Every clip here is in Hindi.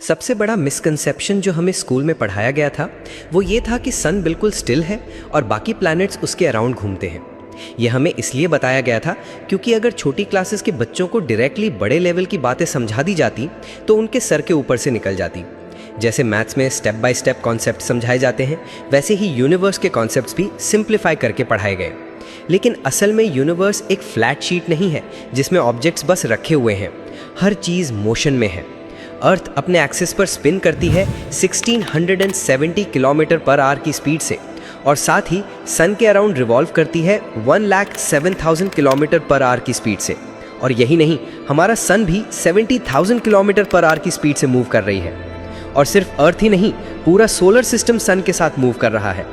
सबसे बड़ा मिसकंसेप्शन जो हमें स्कूल में पढ़ाया गया था वो ये था कि सन बिल्कुल स्टिल है और बाकी प्लैनेट्स उसके अराउंड घूमते हैं। ये हमें इसलिए बताया गया था क्योंकि अगर छोटी क्लासेस के बच्चों को डायरेक्टली बड़े लेवल की बातें समझा दी जाती तो उनके सर के ऊपर से निकल जाती। जैसे मैथ्स में स्टेप बाय स्टेप कॉन्सेप्ट समझाए जाते हैं, वैसे ही यूनिवर्स के कॉन्सेप्ट्स भी सिंप्लीफाई करके पढ़ाए गए। लेकिन असल में यूनिवर्स एक फ्लैट शीट नहीं है जिसमें ऑब्जेक्ट्स बस रखे हुए हैं। हर चीज़ मोशन में है। अर्थ अपने एक्सिस पर स्पिन करती है 1670 किलोमीटर पर आवर की स्पीड से और साथ ही सन के अराउंड रिवॉल्व करती है 1,07,000 किलोमीटर पर आवर की स्पीड से। और यही नहीं, हमारा सन भी 70,000 किलोमीटर पर आवर की स्पीड से मूव कर रही है। और सिर्फ अर्थ ही नहीं, पूरा सोलर सिस्टम सन के साथ मूव कर रहा है।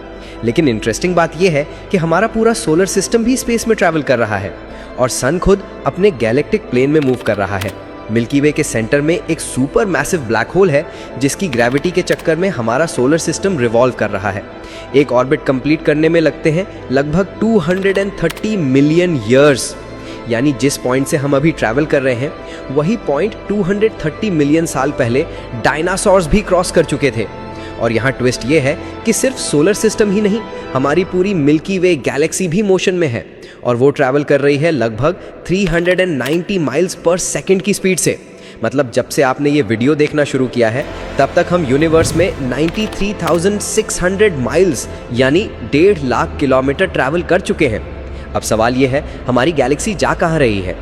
लेकिन इंटरेस्टिंग बात यह है कि हमारा पूरा सोलर सिस्टम भी स्पेस में ट्रैवल कर रहा है और सन खुद अपने गैलेक्टिक प्लेन में मूव कर रहा है। मिल्की वे के सेंटर में एक सुपर मैसिव ब्लैक होल है जिसकी ग्रेविटी के चक्कर में हमारा सोलर सिस्टम रिवॉल्व कर रहा है। एक ऑर्बिट कंप्लीट करने में लगते हैं लगभग 230 मिलियन ईयर्स। यानी जिस पॉइंट से हम अभी ट्रैवल कर रहे हैं वही पॉइंट 230 मिलियन साल पहले डायनासोर्स भी क्रॉस कर चुके थे। और यहाँ ट्विस्ट ये है कि सिर्फ सोलर सिस्टम ही नहीं, हमारी पूरी मिल्की वे गैलेक्सी भी मोशन में है और वो ट्रैवल कर रही है लगभग 390 माइल्स पर सेकंड की स्पीड से। मतलब जब से आपने ये वीडियो देखना शुरू किया है तब तक हम यूनिवर्स में 93,600 माइल्स यानी 1.5 लाख किलोमीटर ट्रैवल कर चुके हैं। अब सवाल ये है, हमारी गैलेक्सी जा कहाँ रही है?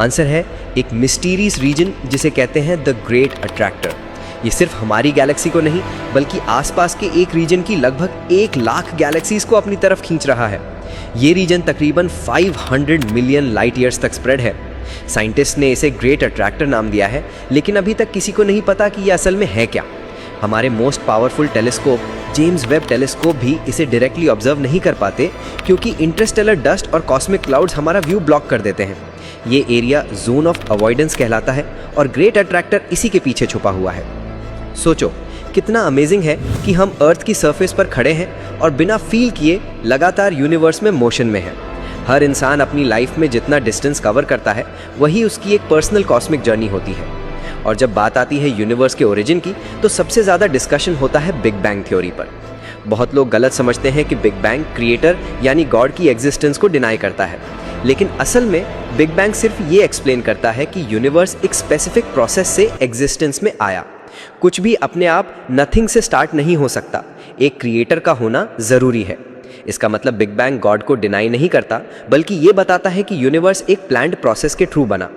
आंसर है एक मिस्टीरियस रीजन जिसे कहते हैं द ग्रेट अट्रैक्टर। ये सिर्फ हमारी गैलेक्सी को नहीं बल्कि आसपास के एक रीजन की लगभग 1 लाख गैलेक्सीज को अपनी तरफ खींच रहा है। ये रीजन तकरीबन 500 मिलियन लाइट ईयर्स तक स्प्रेड है। साइंटिस्ट ने इसे ग्रेट अट्रैक्टर नाम दिया है, लेकिन अभी तक किसी को नहीं पता कि ये असल में है क्या। हमारे most powerful telescope James Webb telescope भी इसे डायरेक्टली ऑब्जर्व नहीं कर पाते क्योंकि इंटरस्टेलर डस्ट और कॉस्मिक क्लाउड्स हमारा व्यू ब्लॉक कर देते हैं। ये एरिया जोन ऑफ अवॉइडेंस कहलाता है और ग्रेट अट्रैक्टर इसी के पीछे छुपा हुआ है। सोचो कितना अमेजिंग है कि हम अर्थ की सरफेस पर खड़े हैं और बिना फील किए लगातार यूनिवर्स में मोशन में हैं। हर इंसान अपनी लाइफ में जितना डिस्टेंस कवर करता है वही उसकी एक पर्सनल कॉस्मिक जर्नी होती है। और जब बात आती है यूनिवर्स के ओरिजिन की तो सबसे ज़्यादा डिस्कशन होता है बिग बैंग थ्योरी पर। बहुत लोग गलत समझते हैं कि बिग बैंग क्रिएटर यानी गॉड की एग्जिस्टेंस को डिनाई करता है, लेकिन असल में बिग बैंग सिर्फ ये एक्सप्लेन करता है कि यूनिवर्स एक स्पेसिफिक प्रोसेस से एग्जिस्टेंस में आया। कुछ भी अपने आप नथिंग से स्टार्ट नहीं हो सकता, एक क्रिएटर का होना ज़रूरी है। इसका मतलब बिग बैंग गॉड को डिनाई नहीं करता बल्कि ये बताता है कि यूनिवर्स एक प्लान्ड प्रोसेस के थ्रू बना।